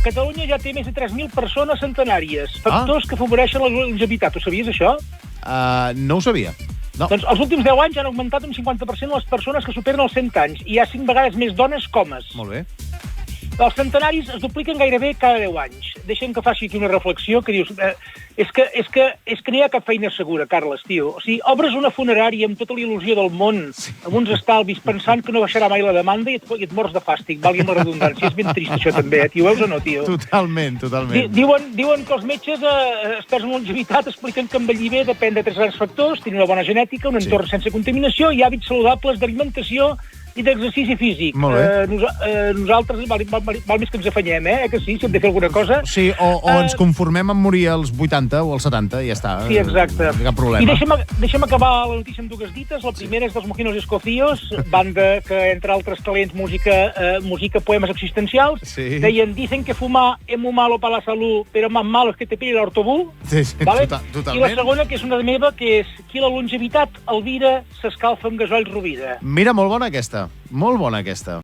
Catalunya ja té més de 3.000 persones centenàries. Factors que afavoreixen la longevitat. Ho sabies, això? No ho sabia. No. Doncs els últims 10 anys han augmentat un 50% les persones que superen els 100 anys i hi ha 5 vegades més dones que homes. Molt bé. Els centenaris es dupliquen gairebé cada 10 anys. Deixa'm que faci aquí una reflexió que dius... És que no hi ha cap feina segura, Carles, tio. O sigui, obres una funerària amb tota la il·lusió del món, amb uns estalvis, pensant que no baixarà mai la demanda i et mors de fàstic, valgui la redundància. És ben trist, això, també, tio. Veus o no, tio? Totalment. Diuen que els metges experts en longevitat expliquen que envellir bé depèn de 3 grans factors, tenir una bona genètica, un entorn sense contaminació i hàbits saludables d'alimentació i d'exercici físic. Molt bé. Nosaltres val més que ens afanyem, que sí, si hem de fer alguna cosa. Sí, o ens conformem amb morir als 80 o als 70 i ja està. Sí, exacte. Cap problema. I deixa'm acabar la notícia amb 2 dites. La primera és dels Mojinos Escocíos, banda que, entre altres talents, música poemes existencials. Sí. Deien, dicen que fumar es muy malo para la salud, pero más malo es que te pille el autobús. Sí, vale? totalment. I la segona, que és una meva, que és qui la longevitat Elvira s'escalfa amb gasoil Rovira. Mira, molt bona aquesta. Molt bona aquesta.